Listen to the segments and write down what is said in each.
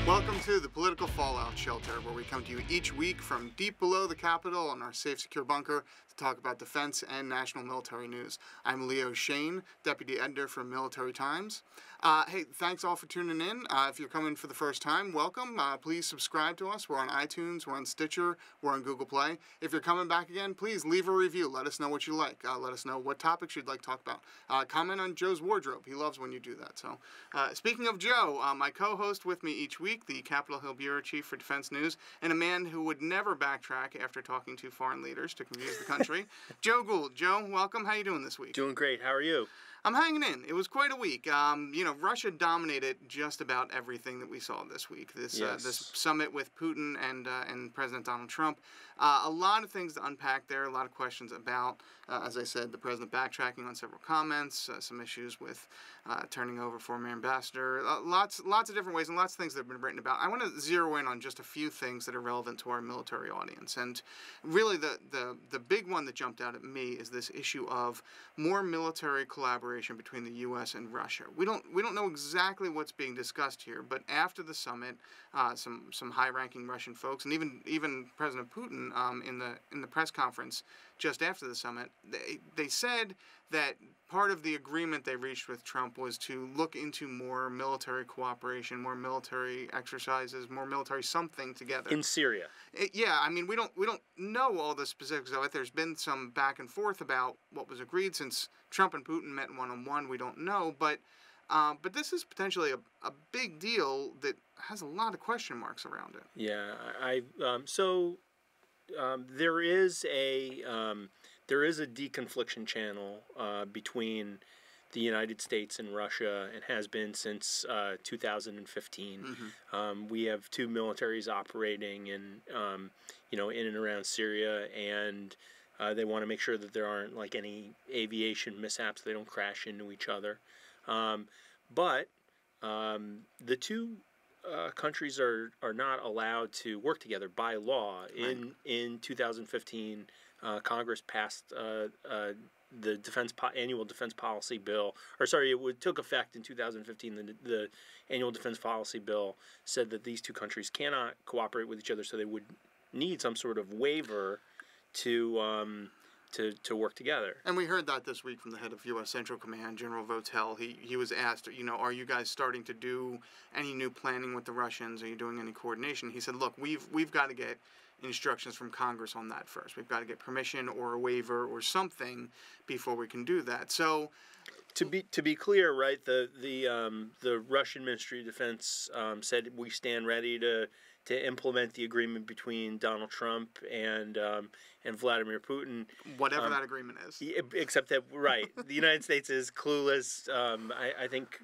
Welcome to the Political Fallout Shelter, where we come to you each week from deep below the Capitol in our safe, secure bunker to talk about defense and national military news. I'm Leo Shane, Deputy Editor for Military Times. Hey, thanks all for tuning in. If you're coming for the first time, welcome. Please subscribe to us. We're on iTunes, we're on Stitcher, we're on Google Play. If you're coming back again, please leave a review. Let us know what you like. Let us know what topics you'd like to talk about. Comment on Joe's wardrobe. He loves when you do that. So, speaking of Joe, my co-host with me each week, the Capitol Hill Bureau Chief for Defense News, and a man who would never backtrack after talking to foreign leaders to confuse the country, Joe Gould. Joe, welcome. How you doing this week? Doing great. How are you? I'm hanging in. It was quite a week. Russia dominated just about everything that we saw this week. This summit with Putin and President Donald Trump. A lot of things to unpack there. A lot of questions about, as I said, the president backtracking on several comments. Some issues with turning over former ambassador. Lots of different ways and lots of things that have been written about. I want to zero in on just a few things that are relevant to our military audience. And really, the big one that jumped out at me is this issue of more military collaboration between the U.S. and Russia. We don't know exactly what's being discussed here, but after the summit, some high-ranking Russian folks and even President Putin in the press conference just after the summit, they said that part of the agreement they reached with Trump was to look into more military cooperation, more military exercises, more military something together in Syria. Yeah, I mean we don't know all the specifics of it. There's been some back and forth about what was agreed since Trump and Putin met one-on-one. We don't know, but this is potentially a big deal that has a lot of question marks around it. Yeah, there is a deconfliction channel between the United States and Russia, and has been since 2015. Mm-hmm. We have two militaries operating in and around Syria, and they want to make sure that there aren't like any aviation mishaps; they don't crash into each other. But the two countries are not allowed to work together by law. Right. In 2015, Congress passed the annual defense policy bill. It took effect in 2015. The annual defense policy bill said that these two countries cannot cooperate with each other, so they would need some sort of waiver to work together. And we heard that this week from the head of U.S. Central Command, General Votel. He was asked, are you guys starting to do any new planning with the Russians? Are you doing any coordination? He said, look, we've got to get instructions from Congress on that first. We've got to get permission or a waiver or something before we can do that. So, to be clear, right? The Russian Ministry of Defense said we stand ready to implement the agreement between Donald Trump and Vladimir Putin. Whatever that agreement is. Except that, right, the United States is clueless. I think,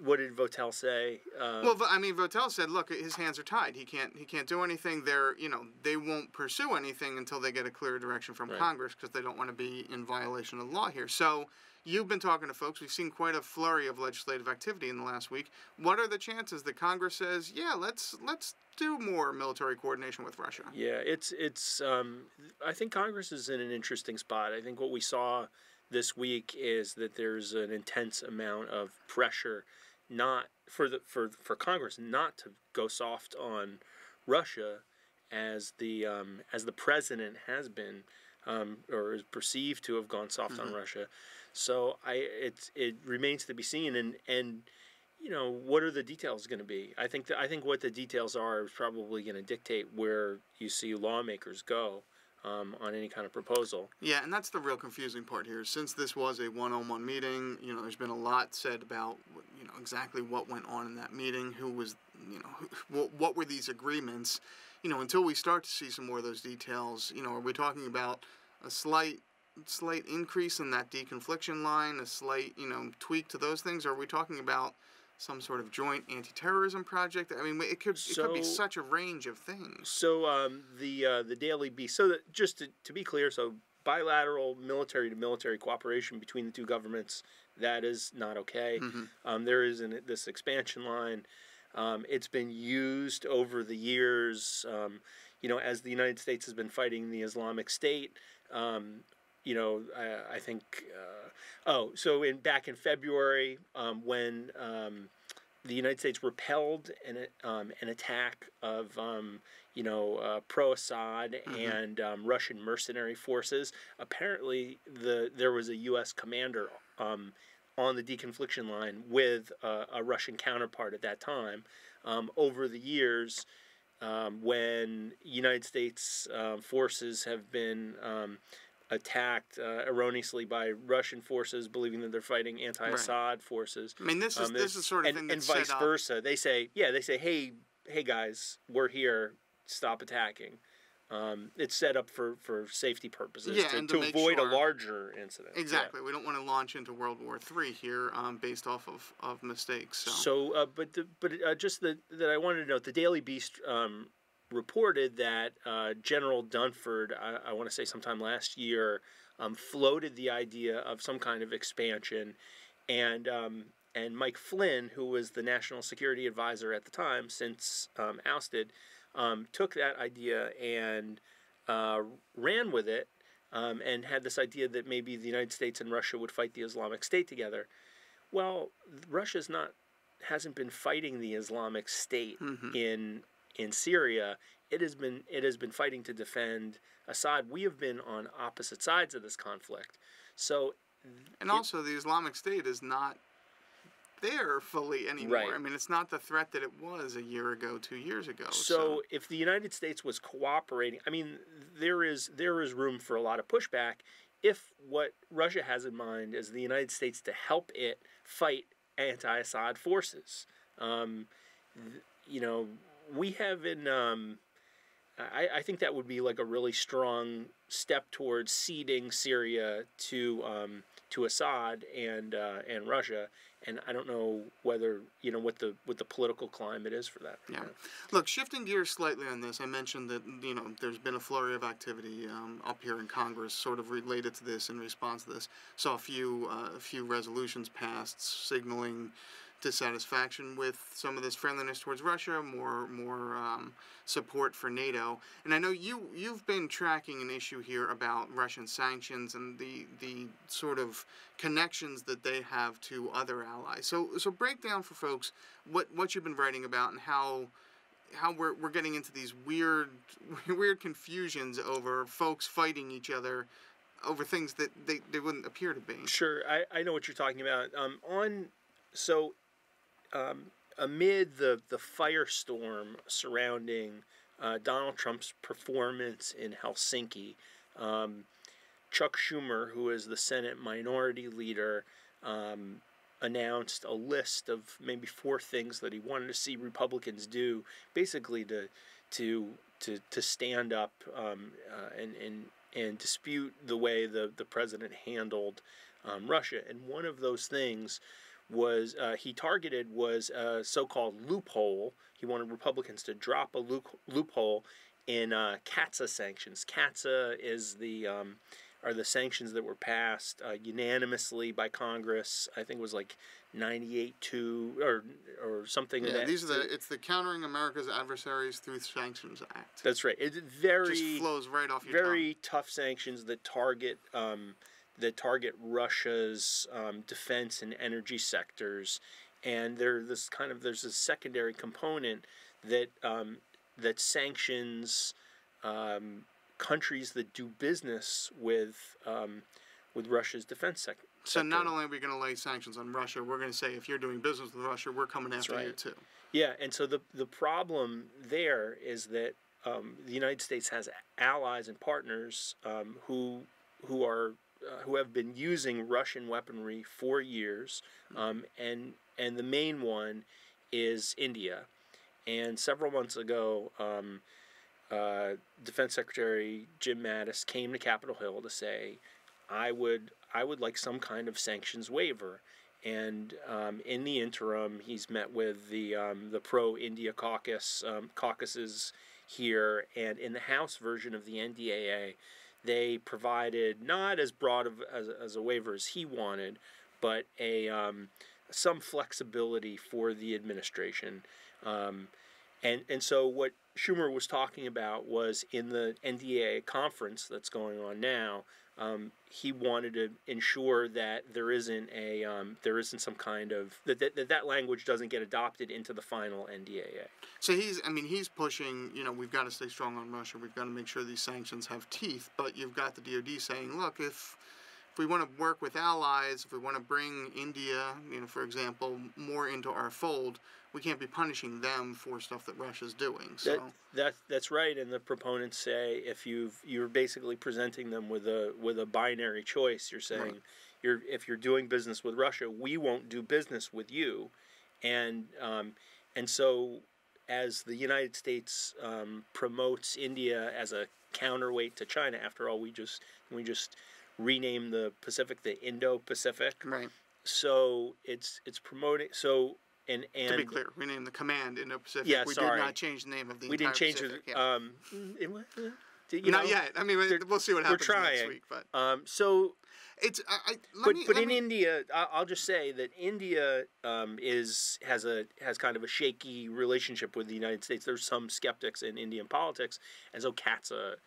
what did Votel say? Votel said, look, his hands are tied. He can't do anything. They won't pursue anything until they get a clear direction from Congress, because they don't want to be in violation of the law here. So, you've been talking to folks. We've seen quite a flurry of legislative activity in the last week. What are the chances that Congress says, yeah, let's do more military coordination with Russia? Yeah, it's. I think Congress is in an interesting spot. I think what we saw this week is that there's an intense amount of pressure, not for Congress not to go soft on Russia, as the president has been, or is perceived to have gone soft on Russia. So it remains to be seen, and what are the details going to be? I think what the details are is probably going to dictate where you see lawmakers go on any kind of proposal. Yeah, and that's the real confusing part here. Since this was a one-on-one meeting, there's been a lot said about exactly what went on in that meeting. Who was, what were these agreements? Until we start to see some more of those details, are we talking about a slight increase in that deconfliction line, a slight, tweak to those things? Or are we talking about some sort of joint anti-terrorism project? I mean, it could be such a range of things. So the Daily Beast. So that, just to be clear, so bilateral military-to-military cooperation between the two governments, that is not okay. Mm-hmm. There is this expansion line. It's been used over the years, as the United States has been fighting the Islamic State. I think. So back in February, when the United States repelled an attack of pro-Assad and Russian mercenary forces. Apparently, there was a U.S. commander on the deconfliction line with a Russian counterpart at that time. Over the years, when United States forces have been attacked erroneously by Russian forces, believing that they're fighting anti-Assad forces. I mean, this is sort of thing that's and vice versa. They say, hey guys, we're here. Stop attacking. It's set up for safety purposes to avoid a larger incident. Exactly. Yeah. We don't want to launch into World War III here based off of mistakes. Just that I wanted to note, the Daily Beast reported that General Dunford, I want to say sometime last year, floated the idea of some kind of expansion, and Mike Flynn, who was the national security advisor at the time, since ousted, took that idea and ran with it, and had this idea that maybe the United States and Russia would fight the Islamic State together. Well, Russia hasn't been fighting the Islamic State in Syria. It has been fighting to defend Assad. We have been on opposite sides of this conflict. Also, the Islamic State is not there fully anymore. Right. I mean, it's not the threat that it was a year ago, 2 years ago. So if the United States was cooperating, I mean, there is room for a lot of pushback if what Russia has in mind is the United States to help it fight anti-Assad forces. We have I think that would be like a really strong step towards ceding Syria to Assad and Russia, and I don't know whether what the political climate is for that. Yeah. Look, shifting gears slightly on this, I mentioned that there's been a flurry of activity up here in Congress, sort of related to this, in response to this. Saw a few resolutions passed signaling dissatisfaction with some of this friendliness towards Russia, more support for NATO. And I know you've been tracking an issue here about Russian sanctions and the sort of connections that they have to other allies. So break down for folks what you've been writing about and how we're getting into these weird confusions over folks fighting each other over things that they wouldn't appear to be. Sure, I know what you're talking about. Amid the firestorm surrounding Donald Trump's performance in Helsinki, Chuck Schumer, who is the Senate Minority Leader, announced a list of maybe 4 things that he wanted to see Republicans do, basically to stand up and dispute the way the president handled Russia. And one of those things was he targeted was a so-called loophole. He wanted Republicans to drop a loophole in CAATSA sanctions. CAATSA is are the sanctions that were passed unanimously by Congress. I think it was like 98-2 or something. Yeah, it's the Countering America's Adversaries Through Sanctions Act. That's right. It's just flows right off your tongue. Tough sanctions that target Russia's defense and energy sectors, and there's a secondary component that sanctions countries that do business with Russia's defense sector. So not only are we going to lay sanctions on Russia, we're going to say if you're doing business with Russia, we're coming after you too. Yeah, and so the problem there is that the United States has allies and partners who have been using Russian weaponry for years, and the main one is India. And several months ago, Defense Secretary Jim Mattis came to Capitol Hill to say, I would like some kind of sanctions waiver. And in the interim, he's met with the pro-India caucuses here, and in the House version of the NDAA, they provided not as broad as a waiver as he wanted, but some flexibility for the administration. And so what Schumer was talking about was in the NDAA conference that's going on now, he wanted to ensure that there isn't some kind of that language doesn't get adopted into the final NDAA. So he's pushing, we've got to stay strong on Russia. We've got to make sure these sanctions have teeth. But you've got the DoD saying, look, if we want to work with allies, if we want to bring India, for example, more into our fold, we can't be punishing them for stuff that Russia's doing. So that's right. And the proponents say if you're basically presenting them with a binary choice, you're saying if you're doing business with Russia, we won't do business with you, and so as the United States promotes India as a counterweight to China, after all, we just rename the Pacific the Indo-Pacific. Right. So it's promoting so. And to be clear, we named the command Indo-Pacific. Yeah, we did not change the name of the entire entire Pacific. We didn't change it. Not yet. I mean, we'll see what happens next week. But so it's. In India, I'll just say that India has kind of a shaky relationship with the United States. There's some skeptics in Indian politics, and so Katza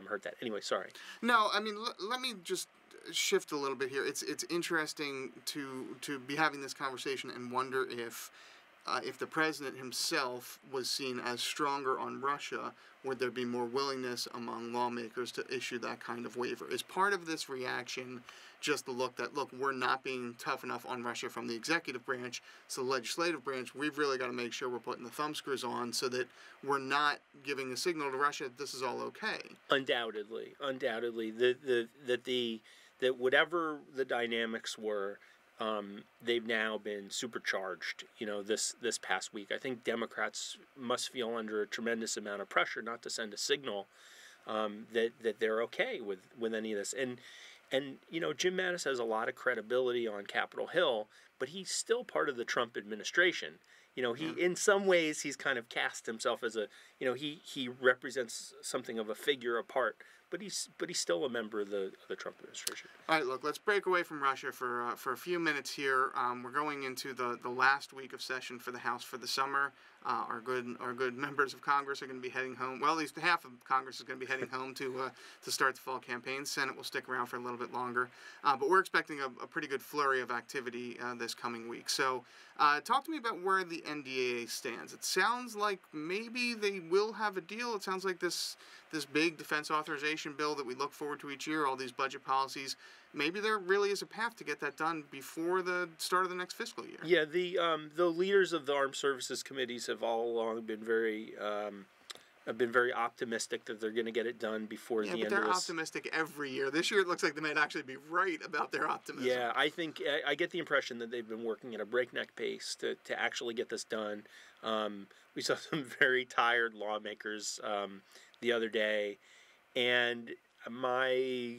hurt that. Anyway, sorry. No, I mean, let me just shift a little bit here. It's interesting to be having this conversation and wonder if the president himself was seen as stronger on Russia, would there be more willingness among lawmakers to issue that kind of waiver? Is part of this reaction just the look, we're not being tough enough on Russia from the executive branch, so the legislative branch, we've really got to make sure we're putting the thumb screws on so that we're not giving a signal to Russia that this is all okay? Undoubtedly. That whatever the dynamics were, they've now been supercharged, this past week. I think Democrats must feel under a tremendous amount of pressure not to send a signal that they're okay with any of this. And Jim Mattis has a lot of credibility on Capitol Hill, but he's still part of the Trump administration. In some ways he's kind of cast himself as he represents something of a figure apart. But he's still a member of the Trump administration. All right, look, let's break away from Russia for a few minutes here. We're going into the last week of session for the House for the summer. Our good members of Congress are going to be heading home. Well, at least half of Congress is going to be heading home to start the fall campaign. Senate will stick around for a little bit longer. But we're expecting a pretty good flurry of activity this coming week. So talk to me about where the NDAA stands. It sounds like maybe they will have a deal. It sounds like this big defense authorization bill that we look forward to each year, all these budget policies, maybe there really is a path to get that done before the start of the next fiscal year. Yeah, the leaders of the armed services committees have all along been very optimistic that they're going to get it done before the end of this. Yeah, but they're optimistic every year. This year it looks like they might actually be right about their optimism. Yeah, I think I get the impression that they've been working at a breakneck pace to actually get this done. We saw some very tired lawmakers the other day, and my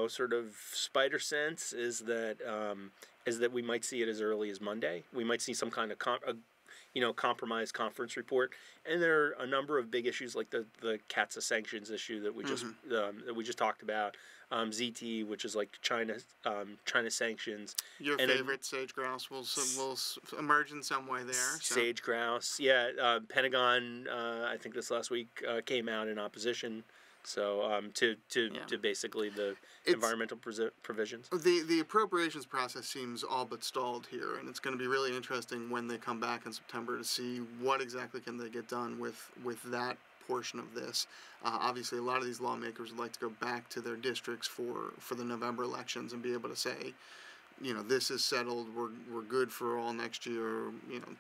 sort of spider sense is that we might see it as early as Monday. We might see some kind of compromise conference report, and there are a number of big issues like the CATSA sanctions issue that we just talked about, ZT, which is like China sanctions. Your favorite, sage grouse, will emerge in some way there. So. Sage grouse, yeah. Pentagon, I think this last week came out in opposition. So to basically the environmental provisions. The appropriations process seems all but stalled here, and it's going to be really interesting when they come back in September to see what exactly can they get done with that portion of this. Obviously, a lot of these lawmakers would like to go back to their districts for the November elections and be able to say, this is settled, we're good for all next year,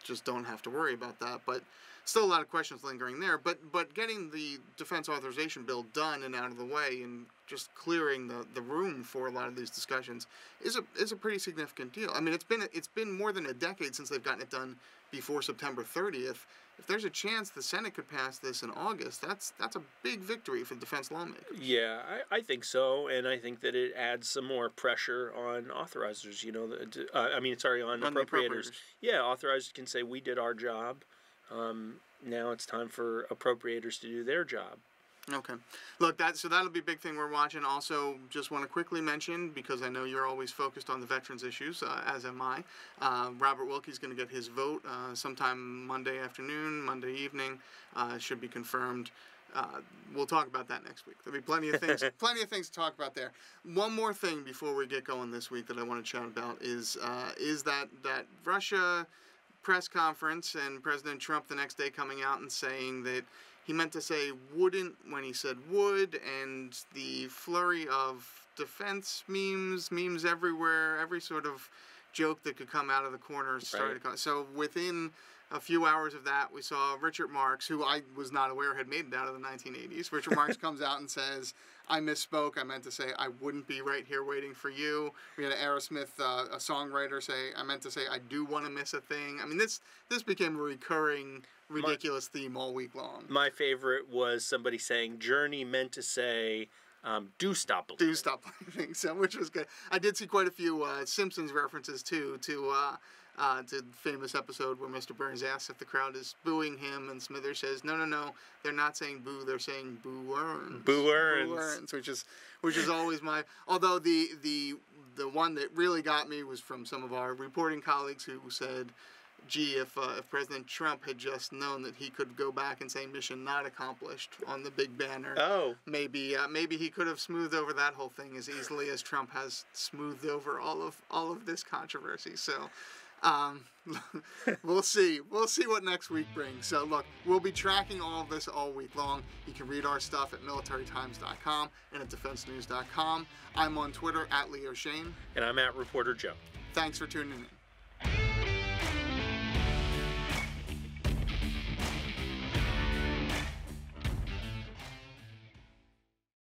just don't have to worry about that. But still a lot of questions lingering there. But getting the defense authorization bill done and out of the way and just clearing the room for a lot of these discussions is a pretty significant deal. I mean, it's been more than a decade since they've gotten it done before September 30th. If there's a chance the Senate could pass this in August, that's a big victory for defense lawmakers. Yeah, I think so, and I think that it adds some more pressure on authorizers. On appropriators. Yeah, authorizers can say we did our job. Now it's time for appropriators to do their job. Okay. Look, that'll be a big thing we're watching. Also, just want to quickly mention, because I know you're always focused on the veterans issues, as am I, Robert Wilkie's going to get his vote sometime Monday afternoon, Monday evening. Should be confirmed. we'll talk about that next week. There'll be plenty of things to talk about there. One more thing before we get going this week that I want to chat about is that Russia press conference and President Trump the next day coming out and saying that he meant to say wouldn't when he said would, and the flurry of defense memes everywhere, every sort of joke that could come out of the corners started to come. So within a few hours of that, we saw Richard Marx, who I was not aware had made it out of the 1980s. Richard Marx comes out and says, I misspoke. I meant to say I wouldn't be right here waiting for you. We had Aerosmith, a songwriter, say, I meant to say I do want to miss a thing. I mean, this became a recurring, ridiculous theme all week long. My favorite was somebody saying Journey meant to say... do stop believing. Do stop believing. So, which was good. I did see quite a few Simpsons references too to the famous episode where Mr. Burns asks if the crowd is booing him, and Smithers says, "No, they're not saying boo, they're saying boo earns." Boo earns. Boo earns, which is always my. Although the one that really got me was from some of our reporting colleagues who said, gee, if President Trump had just known that he could go back and say mission not accomplished on the big banner, maybe he could have smoothed over that whole thing as easily as Trump has smoothed over all of this controversy. So we'll see what next week brings. So look, we'll be tracking all of this all week long. You can read our stuff at militarytimes.com and at defensenews.com. I'm on Twitter at Leo Shane. And I'm at Reporter Joe. Thanks for tuning in.